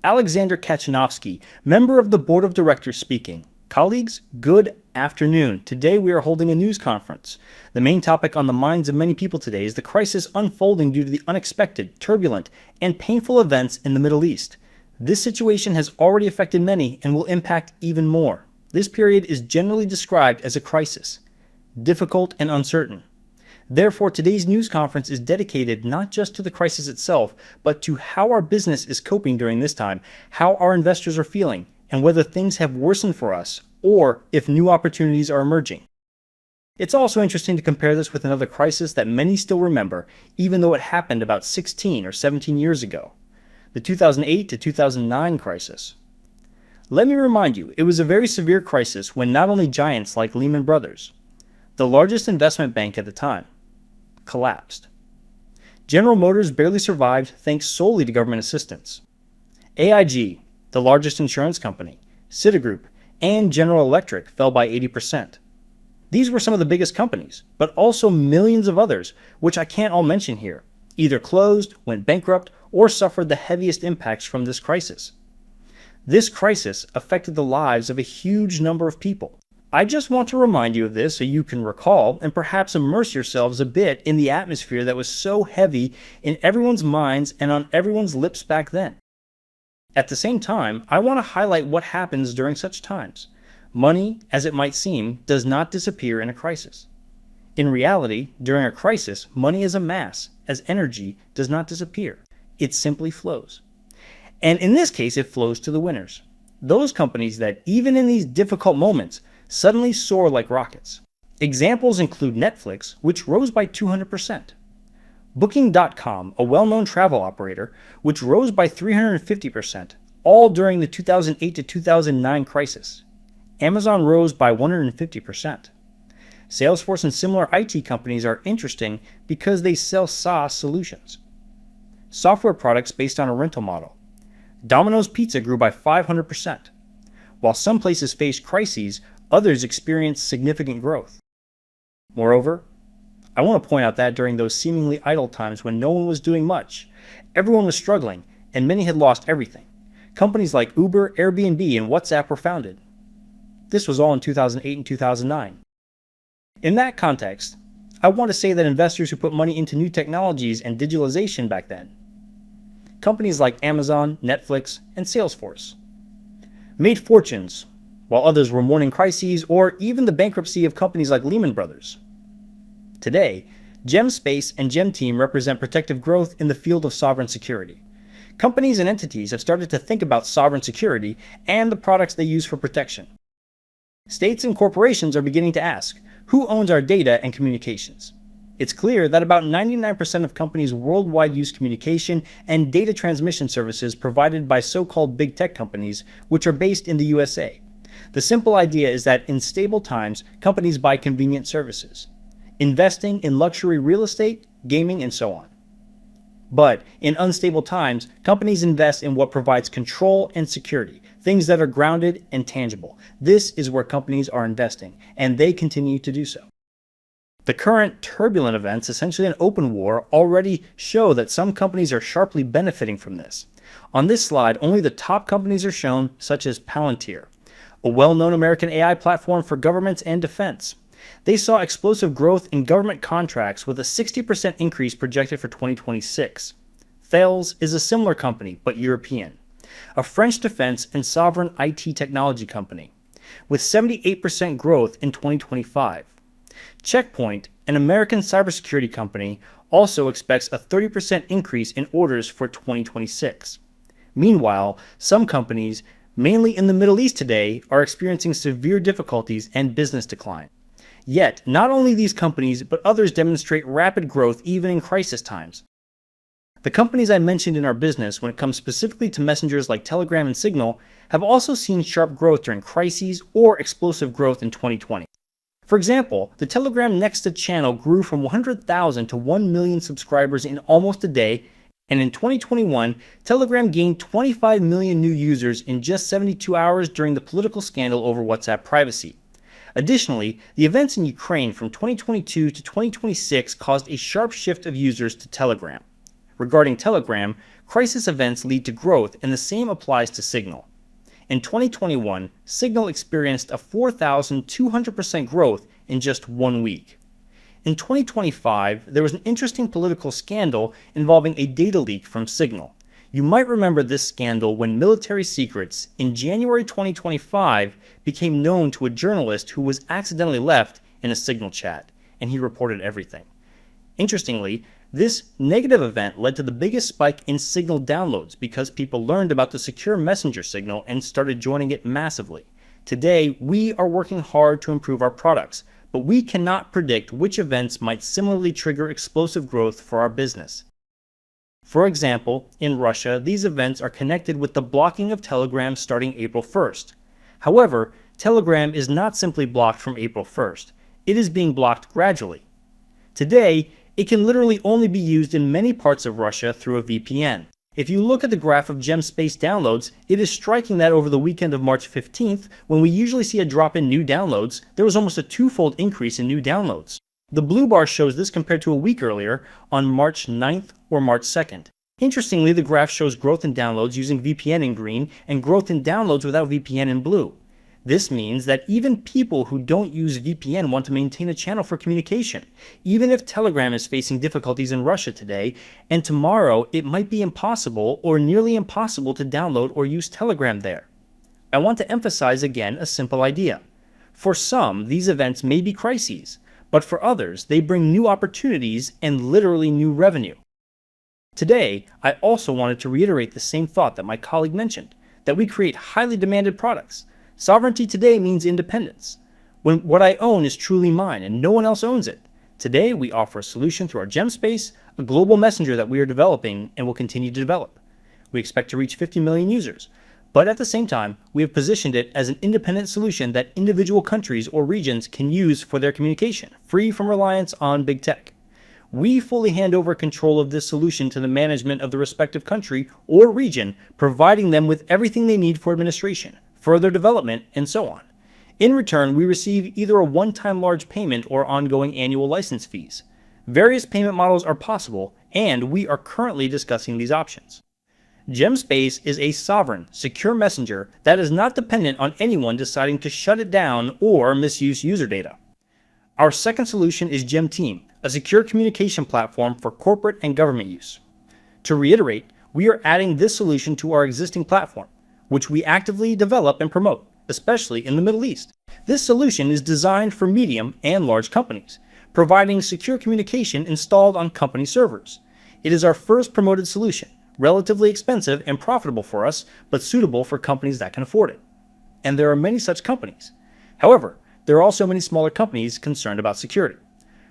Alexander Kachanovskiy, member of the board of directors speaking. Colleagues, good afternoon. Today we are holding a news conference. The main topic on the minds of many people today is the crisis unfolding due to the unexpected, turbulent, and painful events in the Middle East. This situation has already affected many and will impact even more. This period is generally described as a crisis, difficult and uncertain. Therefore, today's news conference is dedicated not just to the crisis itself, but to how our business is coping during this time, how our investors are feeling, and whether things have worsened for us, or if new opportunities are emerging. It's also interesting to compare this with another crisis that many still remember, even though it happened about 16 or 17 years ago, the 2008 to 2009 crisis. Let me remind you, it was a very severe crisis when not only giants like Lehman Brothers, the largest investment bank at the time, collapsed. General Motors barely survived thanks solely to government assistance. AIG, the largest insurance company, Citigroup, and General Electric fell by 80%. These were some of the biggest companies, but also millions of others, which I can't all mention here, either closed, went bankrupt, or suffered the heaviest impacts from this crisis. This crisis affected the lives of a huge number of people. I just want to remind you of this so you can recall and perhaps immerse yourselves a bit in the atmosphere that was so heavy in everyone's minds and on everyone's lips back then. At the same time, I want to highlight what happens during such times. Money, as it might seem, does not disappear in a crisis. In reality, during a crisis, money is a mass, as energy does not disappear. It simply flows. And in this case, it flows to the winners. Those companies that, even in these difficult moments, suddenly soar like rockets. Examples include Netflix, which rose by 200%. Booking.com, a well-known travel operator, which rose by 350%, all during the 2008 to 2009 crisis. Amazon rose by 150%. Salesforce and similar IT companies are interesting because they sell SaaS solutions, software products based on a rental model. Domino's Pizza grew by 500%. While some places faced crises, others experienced significant growth. Moreover, I want to point out that during those seemingly idle times when no one was doing much, everyone was struggling, and many had lost everything. Companies like Uber, Airbnb, and WhatsApp were founded. This was all in 2008 and 2009. In that context, I want to say that investors who put money into new technologies and digitalization back then, companies like Amazon, Netflix, and Salesforce, made fortunes, while others were mourning crises or even the bankruptcy of companies like Lehman Brothers. Today, GemSpace and GemTeam represent protective growth in the field of sovereign security. Companies and entities have started to think about sovereign security and the products they use for protection. States and corporations are beginning to ask, who owns our data and communications? It's clear that about 99% of companies worldwide use communication and data transmission services provided by so-called big tech companies, which are based in the USA. The simple idea is that in stable times, companies buy convenient services, investing in luxury real estate, gaming, and so on. But in unstable times, companies invest in what provides control and security, things that are grounded and tangible. This is where companies are investing, and they continue to do so. The current turbulent events, essentially an open war, already show that some companies are sharply benefiting from this. On this slide, only the top companies are shown, such as Palantir, a well-known American AI platform for governments and defense. They saw explosive growth in government contracts with a 60% increase projected for 2026. Thales is a similar company, but European, a French defense and sovereign IT technology company, with 78% growth in 2025. Checkpoint, an American cybersecurity company, also expects a 30% increase in orders for 2026. Meanwhile, some companies, mainly in the Middle East today, are experiencing severe difficulties and business decline. Yet, not only these companies, but others demonstrate rapid growth even in crisis times. The companies I mentioned in our business, when it comes specifically to messengers like Telegram and Signal, have also seen sharp growth during crises or explosive growth in 2020. For example, the Telegram Nexta channel grew from 100,000 to 1 million subscribers in almost a day, and in 2021, Telegram gained 25 million new users in just 72 hours during the political scandal over WhatsApp privacy. Additionally, the events in Ukraine from 2022 to 2026 caused a sharp shift of users to Telegram. Regarding Telegram, Crisis events lead to growth, and the same applies to Signal. In 2021, Signal experienced a 4,200% growth in just 1 week. In 2025, there was an interesting political scandal involving a data leak from Signal. You might remember this scandal when military secrets in January 2025 became known to a journalist who was accidentally left in a Signal chat, and he reported everything. Interestingly, this negative event led to the biggest spike in Signal downloads because people learned about the secure messenger Signal and started joining it massively. Today, we are working hard to improve our products, but we cannot predict which events might similarly trigger explosive growth for our business. For example, in Russia, these events are connected with the blocking of Telegram starting April 1st. However, Telegram is not simply blocked from April 1st. It is being blocked gradually. Today, it can literally only be used in many parts of Russia through a VPN. If you look at the graph of GemSpace downloads, it is striking that over the weekend of March 15th, when we usually see a drop in new downloads, there was almost a twofold increase in new downloads. The blue bar shows this compared to a week earlier on March 9th or March 2nd. Interestingly, the graph shows growth in downloads using VPN in green and growth in downloads without VPN in blue. This means that even people who don't use VPN want to maintain a channel for communication. Even if Telegram is facing difficulties in Russia today, and tomorrow it might be impossible or nearly impossible to download or use Telegram there. I want to emphasize again a simple idea. For some, these events may be crises, but for others, they bring new opportunities and literally new revenue. Today, I also wanted to reiterate the same thought that my colleague mentioned, that we create highly demanded products. Sovereignty today means independence. When what I own is truly mine and no one else owns it. Today, we offer a solution through our GemSpace, a global messenger that we are developing and will continue to develop. We expect to reach 50 million users, but at the same time, we have positioned it as an independent solution that individual countries or regions can use for their communication, free from reliance on big tech. We fully hand over control of this solution to the management of the respective country or region, providing them with everything they need for administration, further development, and so on. In return, we receive either a one-time large payment or ongoing annual license fees. Various payment models are possible, and we are currently discussing these options. GemSpace is a sovereign, secure messenger that is not dependent on anyone deciding to shut it down or misuse user data. Our second solution is GemTeam, a secure communication platform for corporate and government use. To reiterate, we are adding this solution to our existing platform, which we actively develop and promote, especially in the Middle East. This solution is designed for medium and large companies, providing secure communication installed on company servers. It is our first promoted solution, relatively expensive and profitable for us, but suitable for companies that can afford it. And there are many such companies. However, there are also many smaller companies concerned about security.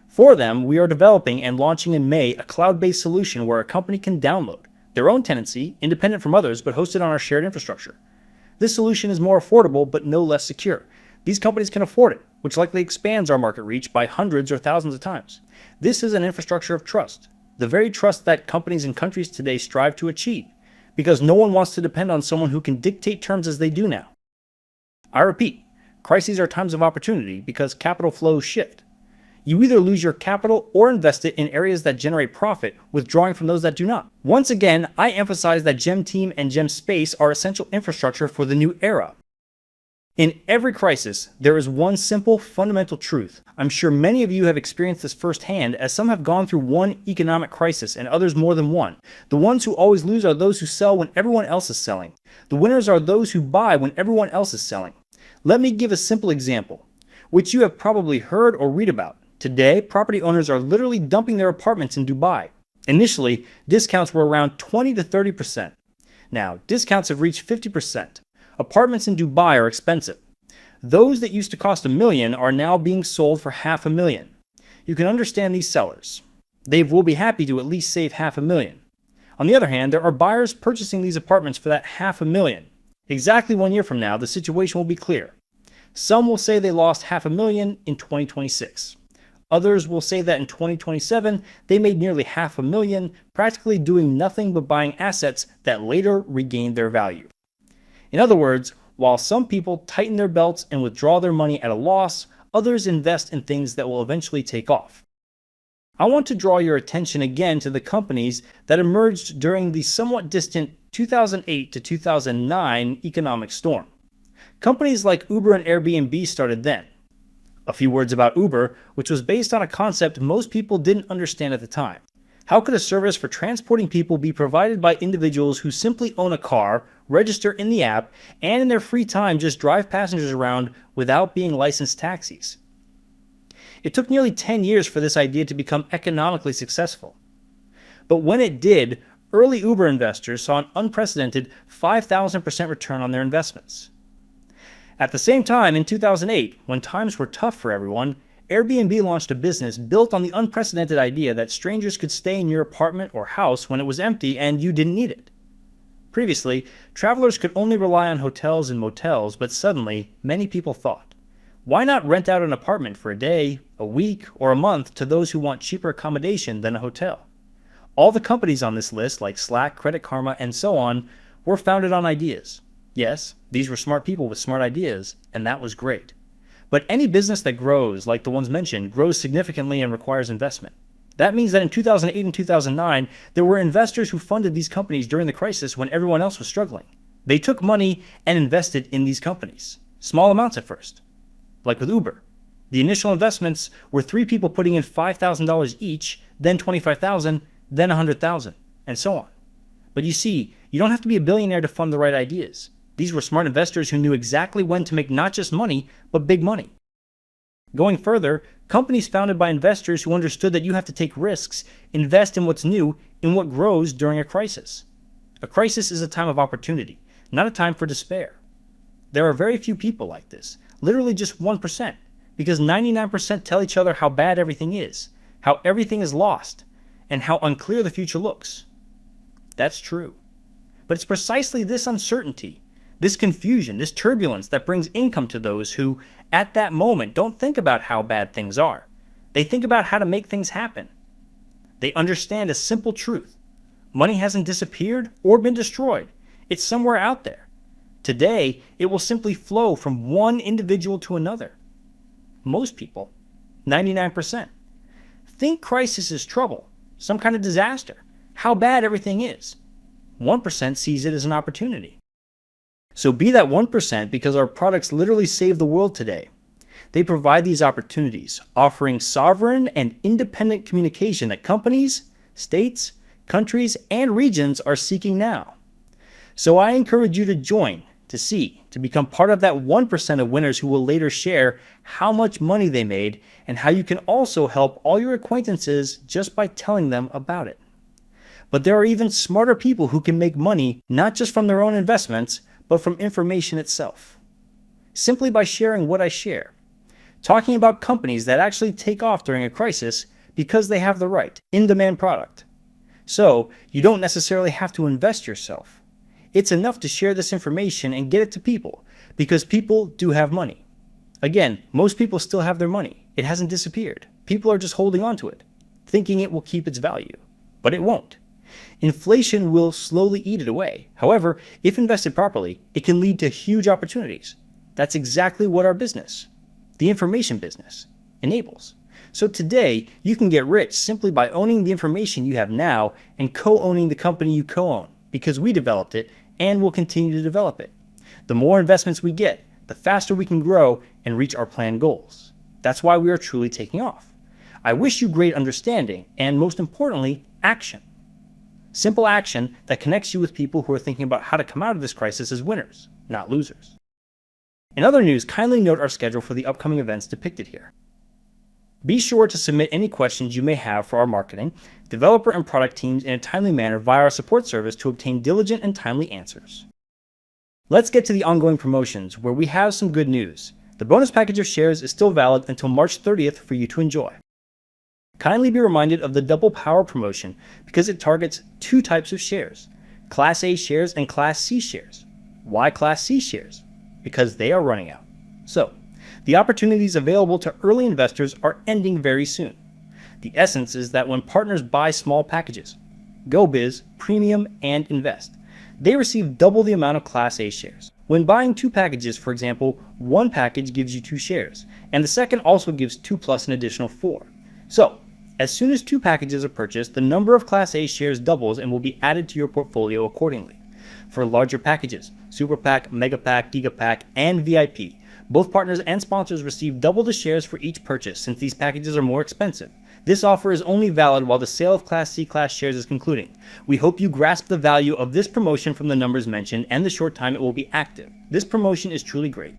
For them, we are developing and launching in May a cloud-based solution where a company can download their own tenancy, independent from others, but hosted on our shared infrastructure. This solution is more affordable, but no less secure. These companies can afford it, which likely expands our market reach by hundreds or thousands of times. This is an infrastructure of trust, the very trust that companies and countries today strive to achieve, because no one wants to depend on someone who can dictate terms as they do now. I repeat, crises are times of opportunity because capital flows shift. You either lose your capital or invest it in areas that generate profit, withdrawing from those that do not. Once again, I emphasize that GemTeam and GemSpace are essential infrastructure for the new era. In every crisis, there is one simple, fundamental truth. I'm sure many of you have experienced this firsthand, as some have gone through one economic crisis and others more than one. The ones who always lose are those who sell when everyone else is selling. The winners are those who buy when everyone else is selling. Let me give a simple example, which you have probably heard or read about. Today, property owners are literally dumping their apartments in Dubai. Initially, discounts were around 20 to 30%. Now, discounts have reached 50%. Apartments in Dubai are expensive. Those that used to cost $1 million are now being sold for $500,000. You can understand these sellers. They will be happy to at least save $500,000. On the other hand, there are buyers purchasing these apartments for that $500,000. Exactly 1 year from now, the situation will be clear. Some will say they lost $500,000 in 2026. Others will say that in 2027, they made nearly $500,000, practically doing nothing but buying assets that later regained their value. In other words, while some people tighten their belts and withdraw their money at a loss, others invest in things that will eventually take off. I want to draw your attention again to the companies that emerged during the somewhat distant 2008 to 2009 economic storm. Companies like Uber and Airbnb started then. A few words about Uber, which was based on a concept most people didn't understand at the time. How could a service for transporting people be provided by individuals who simply own a car, register in the app, and in their free time just drive passengers around without being licensed taxis? It took nearly 10 years for this idea to become economically successful. But when it did, early Uber investors saw an unprecedented 5,000% return on their investments. At the same time, in 2008, when times were tough for everyone, Airbnb launched a business built on the unprecedented idea that strangers could stay in your apartment or house when it was empty and you didn't need it. Previously, travelers could only rely on hotels and motels, but suddenly, many people thought, why not rent out an apartment for a day, a week, or a month to those who want cheaper accommodation than a hotel? All the companies on this list, like Slack, Credit Karma, and so on, were founded on ideas. Yes, these were smart people with smart ideas, and that was great. But any business that grows, like the ones mentioned, grows significantly and requires investment. That means that in 2008 and 2009, there were investors who funded these companies during the crisis when everyone else was struggling. They took money and invested in these companies. Small amounts at first. Like with Uber. The initial investments were 3 people putting in $5,000 each, then $25,000, then $100,000, and so on. But you see, you don't have to be a billionaire to fund the right ideas. These were smart investors who knew exactly when to make not just money, but big money. Going further, companies founded by investors who understood that you have to take risks, invest in what's new, in what grows during a crisis. A crisis is a time of opportunity, not a time for despair. There are very few people like this, literally just 1%, because 99% tell each other how bad everything is, how everything is lost, and how unclear the future looks. That's true. But it's precisely this uncertainty, this confusion, this turbulence that brings income to those who, at that moment, don't think about how bad things are. They think about how to make things happen. They understand a simple truth. Money hasn't disappeared or been destroyed. It's somewhere out there. Today, it will simply flow from one individual to another. Most people, 99%, think crisis is trouble, some kind of disaster, how bad everything is. 1% sees it as an opportunity. So be that 1% because our products literally save the world today. They provide these opportunities, offering sovereign and independent communication that companies, states, countries, and regions are seeking now. So I encourage you to join, to become part of that 1% of winners who will later share how much money they made and how you can also help all your acquaintances just by telling them about it. But there are even smarter people who can make money not just from their own investments, but from information itself. Simply by sharing what I share. Talking about companies that actually take off during a crisis because they have the right, in-demand product. So, you don't necessarily have to invest yourself. It's enough to share this information and get it to people, because people do have money. Again, most people still have their money. It hasn't disappeared. People are just holding on to it, thinking it will keep its value. But it won't. Inflation will slowly eat it away. However, if invested properly, it can lead to huge opportunities. That's exactly what our business, the information business, enables. So today, you can get rich simply by owning the information you have now and co-owning the company you co-own, because we developed it and will continue to develop it. The more investments we get, the faster we can grow and reach our planned goals. That's why we are truly taking off. I wish you great understanding and, most importantly, action. Simple action that connects you with people who are thinking about how to come out of this crisis as winners, not losers. In other news, kindly note our schedule for the upcoming events depicted here. Be sure to submit any questions you may have for our marketing, developer, and product teams in a timely manner via our support service to obtain diligent and timely answers. Let's get to the ongoing promotions, where we have some good news. The bonus package of shares is still valid until March 30th for you to enjoy. Kindly be reminded of the Double Power promotion because it targets 2 types of shares, Class A shares and Class C shares. Why Class C shares? Because they are running out. So, the opportunities available to early investors are ending very soon. The essence is that when partners buy small packages, GoBiz, Premium, and Invest, they receive double the amount of Class A shares. When buying 2 packages, for example, one package gives you 2 shares, and the second also gives 2 plus an additional 4. So, As soon as 2 packages are purchased, the number of Class A shares doubles and will be added to your portfolio accordingly. For larger packages, Super Pack, Mega Pack, Giga Pack, and VIP, both partners and sponsors receive double the shares for each purchase since these packages are more expensive. This offer is only valid while the sale of Class C class shares is concluding. We hope you grasp the value of this promotion from the numbers mentioned and the short time it will be active. This promotion is truly great.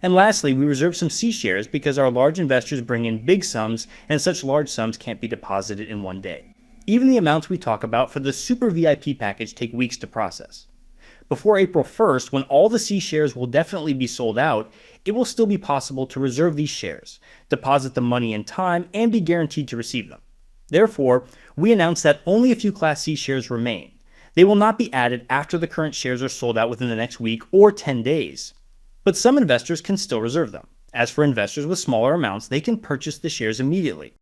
And lastly, we reserve some C shares because our large investors bring in big sums and such large sums can't be deposited in one day. Even the amounts we talk about for the Super VIP package take weeks to process. Before April 1st, when all the C shares will definitely be sold out, it will still be possible to reserve these shares, deposit the money in time, and be guaranteed to receive them. Therefore, we announce that only a few Class C shares remain. They will not be added after the current shares are sold out within the next week or 10 days. But some investors can still reserve them. As for investors with smaller amounts, they can purchase the shares immediately.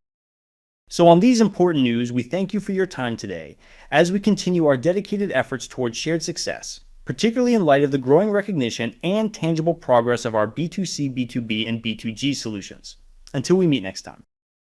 So on these important news, we thank you for your time today as we continue our dedicated efforts towards shared success, particularly in light of the growing recognition and tangible progress of our B2C, B2B, and B2G solutions. Until we meet next time.